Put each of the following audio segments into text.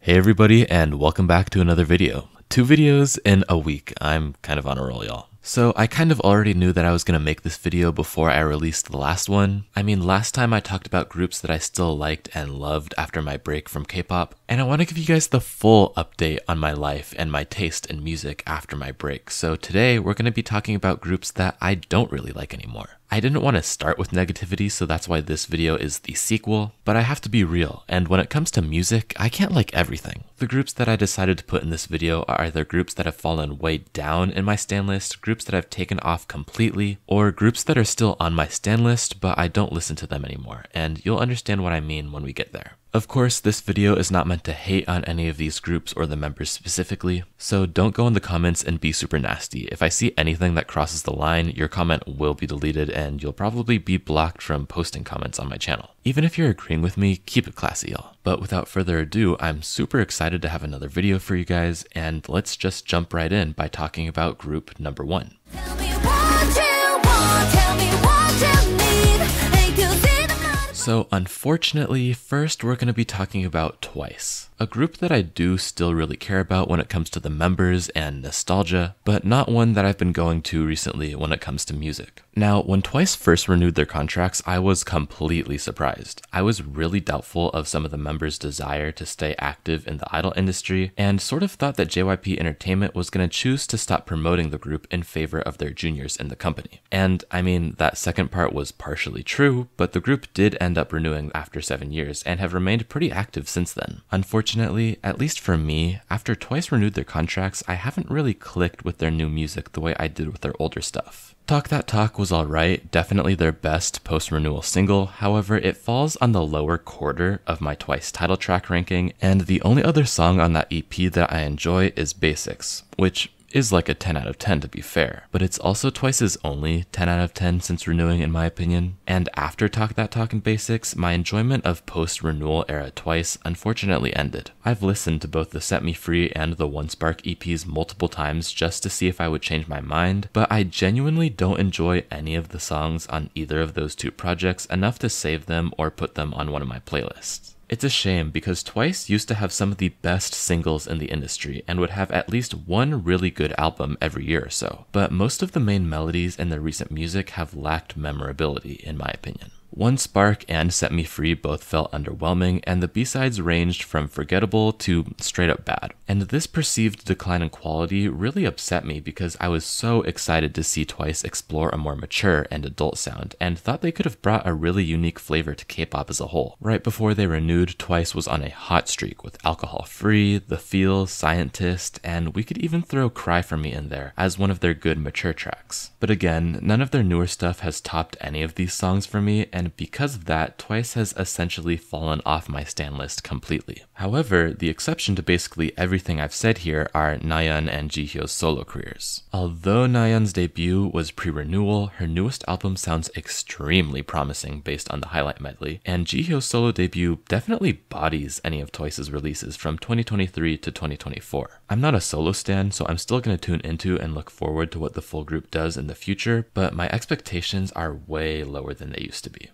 Hey everybody, and welcome back to another video. 2 videos in a week. I'm kind of on a roll, y'all. So I kind of already knew that I was going to make this video before I released the last one. I mean, last time I talked about groups that I still liked and loved after my break from K-pop, and I want to give you guys the full update on my life and my taste in music after my break. So today we're going to be talking about groups that I don't really like anymore. I didn't want to start with negativity, so that's why this video is the sequel, but I have to be real, and when it comes to music, I can't like everything. The groups that I decided to put in this video are either groups that have fallen way down in my stan list, groups that I've taken off completely, or groups that are still on my stan list, but I don't listen to them anymore, and you'll understand what I mean when we get there. Of course, this video is not meant to hate on any of these groups or the members specifically, so don't go in the comments and be super nasty. If I see anything that crosses the line, your comment will be deleted and you'll probably be blocked from posting comments on my channel. Even if you're agreeing with me, keep it classy, y'all. But without further ado, I'm super excited to have another video for you guys, and let's just jump right in by talking about group number 1. Tell me what you want, tell me what you need. Ain't you see the So unfortunately, first we're going to be talking about Twice, a group that I do still really care about when it comes to the members and nostalgia, but not one that I've been going to recently when it comes to music. Now, when Twice first renewed their contracts, I was completely surprised. I was really doubtful of some of the members' desire to stay active in the idol industry, and sort of thought that JYP Entertainment was going to choose to stop promoting the group in favor of their juniors in the company. And I mean, that second part was partially true, but the group did end up renewing after 7 years and have remained pretty active since then. Unfortunately, at least for me, after Twice renewed their contracts, I haven't really clicked with their new music the way I did with their older stuff. Talk That Talk was alright, definitely their best post-renewal single, however it falls on the lower quarter of my Twice title track ranking, and the only other song on that EP that I enjoy is Basics, which is like a 10 out of 10 to be fair, but it's also Twice's only 10 out of 10 since renewing in my opinion. And after Talk That Talk and Basics, my enjoyment of post-renewal era Twice unfortunately ended. I've listened to both the Set Me Free and the One Spark EPs multiple times just to see if I would change my mind, but I genuinely don't enjoy any of the songs on either of those two projects enough to save them or put them on one of my playlists. It's a shame because Twice used to have some of the best singles in the industry and would have at least one really good album every year or so, but most of the main melodies in their recent music have lacked memorability in my opinion. One Spark and Set Me Free both felt underwhelming, and the B-sides ranged from forgettable to straight up bad. And this perceived decline in quality really upset me because I was so excited to see Twice explore a more mature and adult sound, and thought they could have brought a really unique flavor to K-pop as a whole. Right before they renewed, Twice was on a hot streak with Alcohol Free, The Feel, Scientist, and we could even throw Cry For Me in there as one of their good mature tracks. But again, none of their newer stuff has topped any of these songs for me, and because of that, Twice has essentially fallen off my stan list completely. However, the exception to basically everything I've said here are Nayeon and Jihyo's solo careers. Although Nayeon's debut was pre-renewal, her newest album sounds extremely promising based on the highlight medley, and Jihyo's solo debut definitely bodies any of Twice's releases from 2023 to 2024. I'm not a solo stan, so I'm still going to tune into and look forward to what the full group does in the future, but my expectations are way lower than they used to be.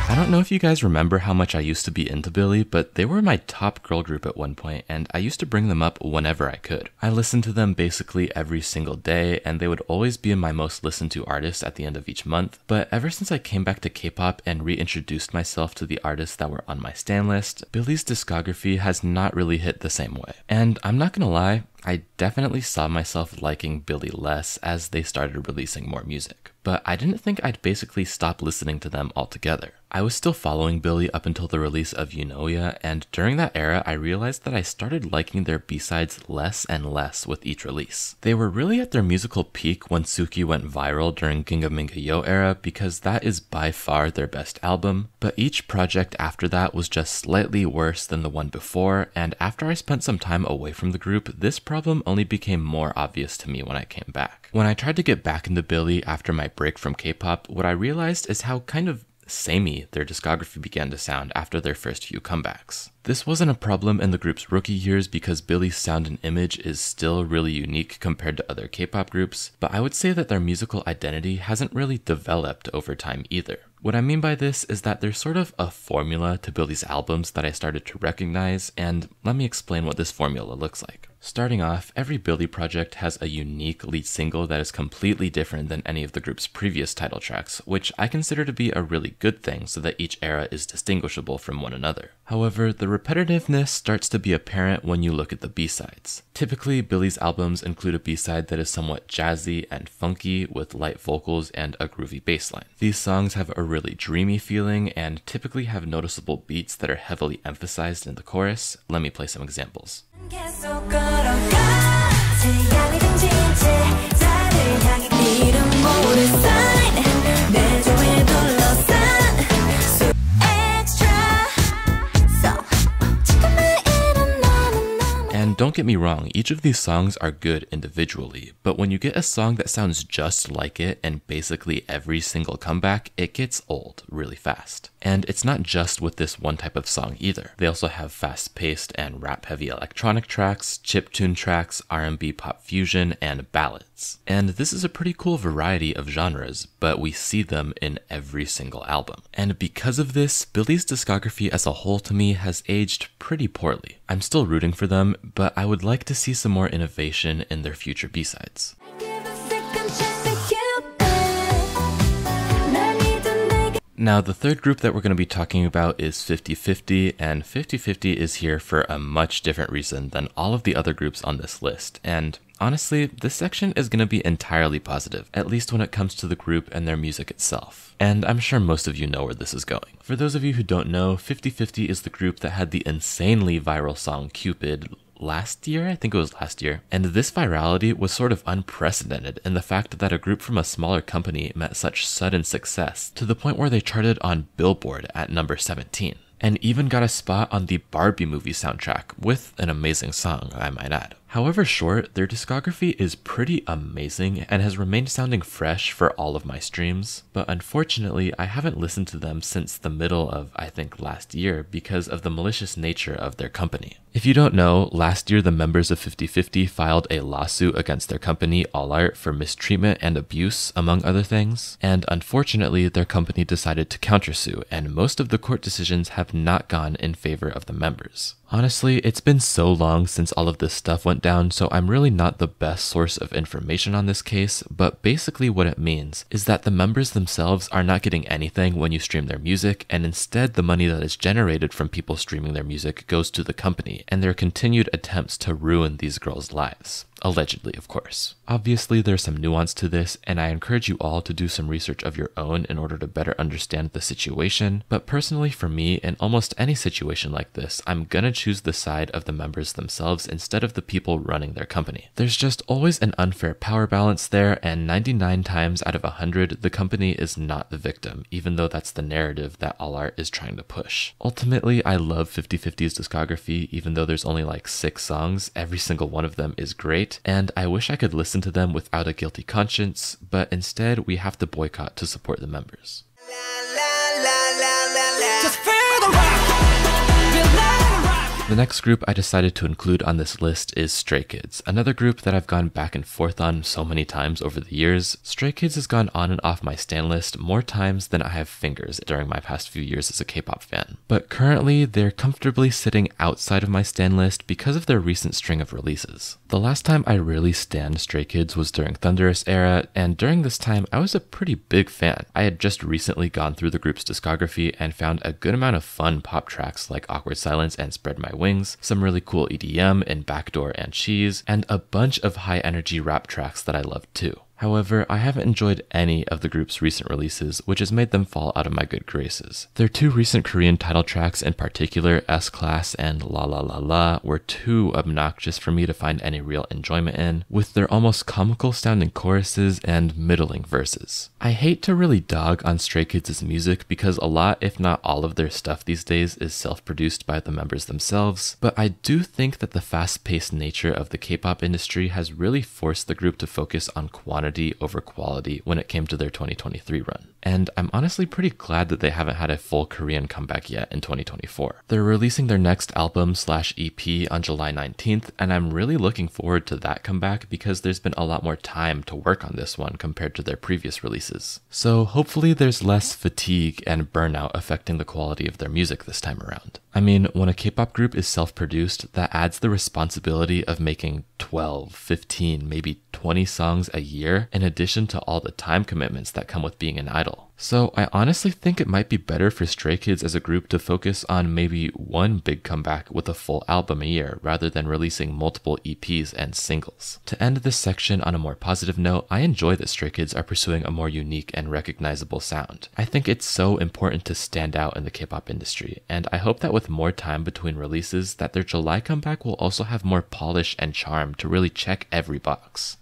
I don't know if you guys remember how much I used to be into Billie, but they were my top girl group at one point, and I used to bring them up whenever I could. I listened to them basically every single day, and they would always be in my most listened to artists at the end of each month, but ever since I came back to K-pop and reintroduced myself to the artists that were on my stan list, Billie's discography has not really hit the same way. And I'm not gonna lie, I definitely saw myself liking Billie less as they started releasing more music, but I didn't think I'd basically stop listening to them altogether. I was still following Billie up until the release of Eunoia, and during that era I realized that I started liking their B-sides less and less with each release. They were really at their musical peak when Suki went viral during Ginga Minga Yo era because that is by far their best album, but each project after that was just slightly worse than the one before, and after I spent some time away from the group, this problem only became more obvious to me when I came back. When I tried to get back into Billie after my break from K-pop, what I realized is how kind of samey their discography began to sound after their first few comebacks. This wasn't a problem in the group's rookie years because Billie's sound and image is still really unique compared to other K-pop groups, but I would say that their musical identity hasn't really developed over time either. What I mean by this is that there's sort of a formula to Billy's albums that I started to recognize, and let me explain what this formula looks like. Starting off, every Billy project has a unique lead single that is completely different than any of the group's previous title tracks, which I consider to be a really good thing so that each era is distinguishable from one another. However, the repetitiveness starts to be apparent when you look at the B-sides. Typically, Billy's albums include a B-side that is somewhat jazzy and funky with light vocals and a groovy bass line. These songs have a really dreamy feeling and typically have noticeable beats that are heavily emphasized in the chorus. Let me play some examples. 계속 걸어가 태양이 등진 채 나를 향해 이름 모를 sign 내 주위를 둘러싼 so extra so 지금 내 이름 너는 너무. And don't get me wrong, each of these songs are good individually, but when you get a song that sounds just like it in basically every single comeback, it gets old really fast. And it's not just with this one type of song either. They also have fast-paced and rap-heavy electronic tracks, chiptune tracks, R&B pop fusion, and ballads. And this is a pretty cool variety of genres, but we see them in every single album. And because of this, Billy's discography as a whole to me has aged pretty poorly. I'm still rooting for them, but I would like to see some more innovation in their future B-sides. Give a second chance to Cupid 날 믿은 내게. Now, the third group that we're going to be talking about is 50/50, and 50/50 is here for a much different reason than all of the other groups on this list. And honestly, this section is going to be entirely positive, at least when it comes to the group and their music itself. And I'm sure most of you know where this is going. For those of you who don't know, 50/50 is the group that had the insanely viral song Cupid last year, I think it was last year. And this virality was sort of unprecedented in the fact that a group from a smaller company met such sudden success to the point where they charted on Billboard at number 17. And even got a spot on the Barbie movie soundtrack with an amazing song, I might add. However short, their discography is pretty amazing and has remained sounding fresh for all of my streams, but unfortunately I haven't listened to them since the middle of, I think, last year because of the malicious nature of their company. If you don't know, last year the members of 50/50 filed a lawsuit against their company All Art for mistreatment and abuse, among other things, and unfortunately their company decided to countersue, and most of the court decisions have not gone in favor of the members. Honestly, it's been so long since all of this stuff went down, so I'm really not the best source of information on this case, but basically what it means is that the members themselves are not getting anything when you stream their music, and instead the money that is generated from people streaming their music goes to the company and their continued attempts to ruin these girls' lives. Allegedly, of course. Obviously, there's some nuance to this, and I encourage you all to do some research of your own in order to better understand the situation, but personally for me, in almost any situation like this, I'm gonna choose the side of the members themselves instead of the people running their company. There's just always an unfair power balance there, and 99 times out of 100, the company is not the victim, even though that's the narrative that All Art is trying to push. Ultimately, I love 50/50's discography, even though there's only like 6 songs, every single one of them is great, and I wish I could listen to them without a guilty conscience, but instead we have to boycott to support the members. Just feel the rock, feel the rock. The next group I decided to include on this list is Stray Kids, another group that I've gone back and forth on so many times over the years. Stray Kids has gone on and off my stan list more times than I have fingers during my past few years as a K-pop fan. But currently, they're comfortably sitting outside of my stan list because of their recent string of releases. The last time I really stan Stray Kids was during Thunderous era, and during this time I was a pretty big fan. I had just recently gone through the group's discography and found a good amount of fun pop tracks like Awkward Silence and Spread My Wings, some really cool EDM in Backdoor and Cheese, and a bunch of high energy rap tracks that I loved too. However, I haven't enjoyed any of the group's recent releases, which has made them fall out of my good graces. Their 2 recent Korean title tracks in particular, S-Class and La La La La, were too obnoxious for me to find any real enjoyment in, with their almost comical sounding choruses and middling verses. I hate to really dog on Stray Kids' music because a lot, if not all of their stuff these days is self-produced by the members themselves, but I do think that the fast-paced nature of the K-pop industry has really forced the group to focus on quantity quantity over quality when it came to their 2023 run. And I'm honestly pretty glad that they haven't had a full Korean comeback yet in 2024. They're releasing their next album/EP on July 19th, and I'm really looking forward to that comeback because there's been a lot more time to work on this one compared to their previous releases. So hopefully there's less fatigue and burnout affecting the quality of their music this time around. I mean, when a K-pop group is self-produced, that adds the responsibility of making 12, 15, maybe 20 songs a year, in addition to all the time commitments that come with being an idol. So I honestly think it might be better for Stray Kids as a group to focus on maybe one big comeback with a full album a year rather than releasing multiple EPs and singles. To end this section on a more positive note, I enjoy that Stray Kids are pursuing a more unique and recognizable sound. I think it's so important to stand out in the K-pop industry, and I hope that with more time between releases that their July comeback will also have more polish and charm to really check every box.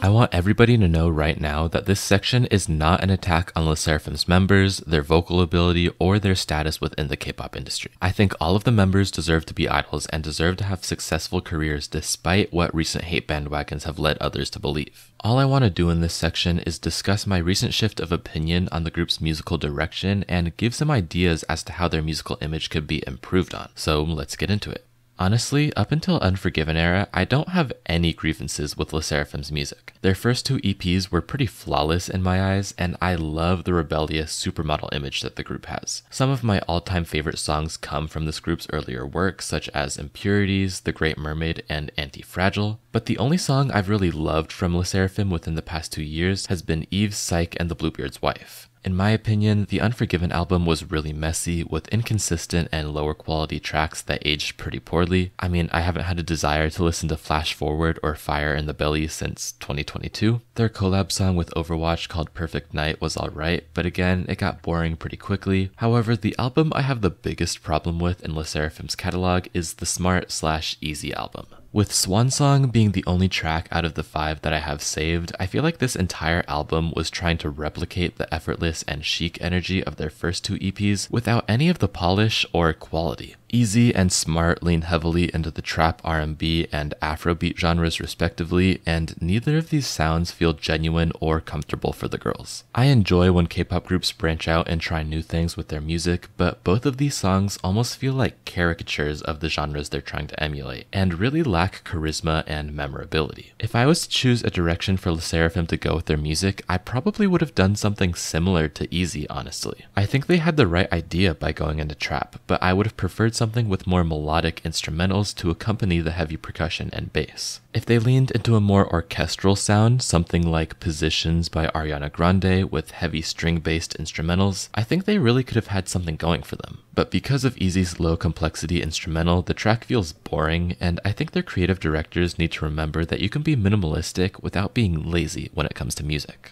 I want everybody to know right now that this section is not an attack on LE SSERAFIM's members, their vocal ability, or their status within the K-pop industry. I think all of the members deserve to be idols and deserve to have successful careers despite what recent hate bandwagons have led others to believe. All I want to do in this section is discuss my recent shift of opinion on the group's musical direction and give some ideas as to how their musical image could be improved on. So let's get into it. Honestly, up until Unforgiven era, I don't have any grievances with LE SSERAFIM's music. Their first two EPs were pretty flawless in my eyes, and I love the rebellious supermodel image that the group has. Some of my all-time favorite songs come from this group's earlier work, such as Impurities, The Great Mermaid, and Anti-Fragile, but the only song I've really loved from LE SSERAFIM within the past 2 years has been Eve's Psyche and the Bluebeard's Wife. In my opinion, the Unforgiven album was really messy, with inconsistent and lower quality tracks that aged pretty poorly. I mean, I haven't had a desire to listen to Flash Forward or Fire in the Belly since 2022. Their collab song with Overwatch called Perfect Night was alright, but again, it got boring pretty quickly. However, the album I have the biggest problem with in LE SSERAFIM's catalog is the Smart/Easy album. With Swan Song being the only track out of the 5 that I have saved, I feel like this entire album was trying to replicate the effortless and chic energy of their first 2 EPs without any of the polish or quality. Easy and Smart lean heavily into the trap R&B and Afrobeat genres respectively, and neither of these sounds feel genuine or comfortable for the girls. I enjoy when K-pop groups branch out and try new things with their music, but both of these songs almost feel like caricatures of the genres they're trying to emulate, and really lack charisma and memorability. If I was to choose a direction for LE SSERAFIM to go with their music, I probably would have done something similar to Easy, honestly. I think they had the right idea by going into trap, but I would have preferred something with more melodic instrumentals to accompany the heavy percussion and bass. If they leaned into a more orchestral sound, something like Positions by Ariana Grande with heavy string-based instrumentals, I think they really could have had something going for them. But because of Easy's low complexity instrumental, the track feels boring, and I think their creative directors need to remember that you can be minimalistic without being lazy when it comes to music.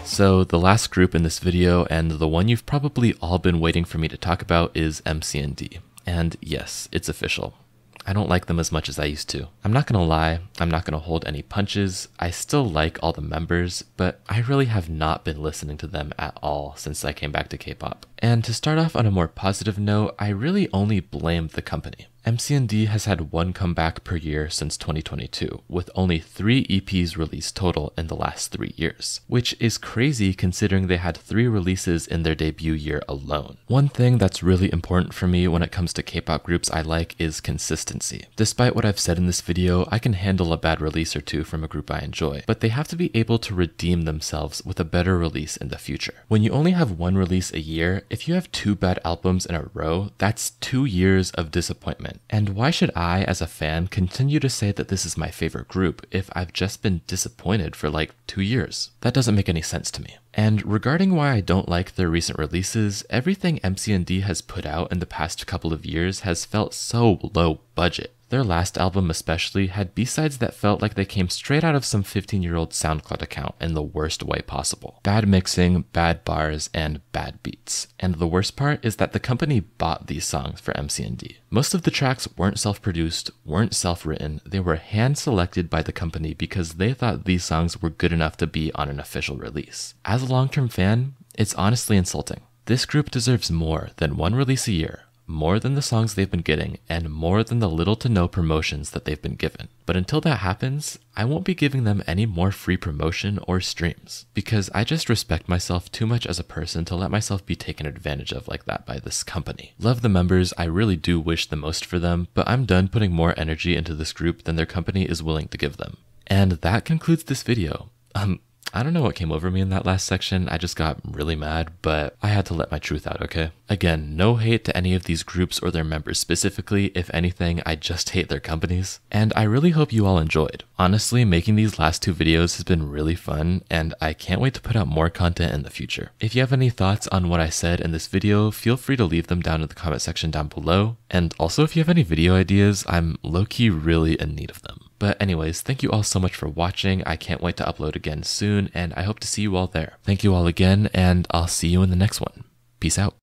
So the last group in this video, and the one you've probably all been waiting for me to talk about, is MCND. And yes, it's official. I don't like them as much as I used to. I'm not gonna lie, I'm not gonna hold any punches. I still like all the members, but I really have not been listening to them at all since I came back to K-pop. And to start off on a more positive note, I really only blame the company. MCND has had 1 comeback per year since 2022, with only 3 EPs released total in the last 3 years, which is crazy considering they had 3 releases in their debut year alone. One thing that's really important for me when it comes to K-pop groups I like is consistency. Despite what I've said in this video, I can handle a bad release or 2 from a group I enjoy, but they have to be able to redeem themselves with a better release in the future. When you only have 1 release a year, if you have 2 bad albums in a row, that's 2 years of disappointment. And why should I, as a fan, continue to say that this is my favorite group if I've just been disappointed for like 2 years? That doesn't make any sense to me. And regarding why I don't like their recent releases, everything MCND has put out in the past couple of years has felt so low budget. Their last album especially had B-sides that felt like they came straight out of some 15-year-old SoundCloud account in the worst way possible. Bad mixing, bad bars, and bad beats. And the worst part is that the company bought these songs for MCND. Most of the tracks weren't self-produced, weren't self-written, they were hand-selected by the company because they thought these songs were good enough to be on an official release. As a long-term fan, it's honestly insulting. This group deserves more than one release a year, more than the songs they've been getting, and more than the little to no promotions that they've been given. But until that happens, I won't be giving them any more free promotion or streams, because I just respect myself too much as a person to let myself be taken advantage of like that by this company. Love the members, I really do wish the most for them, but I'm done putting more energy into this group than their company is willing to give them. And that concludes this video. I don't know what came over me in that last section, I just got really mad, but I had to let my truth out, okay? Again, no hate to any of these groups or their members specifically, if anything, I just hate their companies. And I really hope you all enjoyed. Honestly, making these last 2 videos has been really fun, and I can't wait to put out more content in the future. If you have any thoughts on what I said in this video, feel free to leave them down in the comment section down below. And also if you have any video ideas, I'm low-key really in need of them. But anyways, thank you all so much for watching. I can't wait to upload again soon, and I hope to see you all there. Thank you all again, and I'll see you in the next one. Peace out.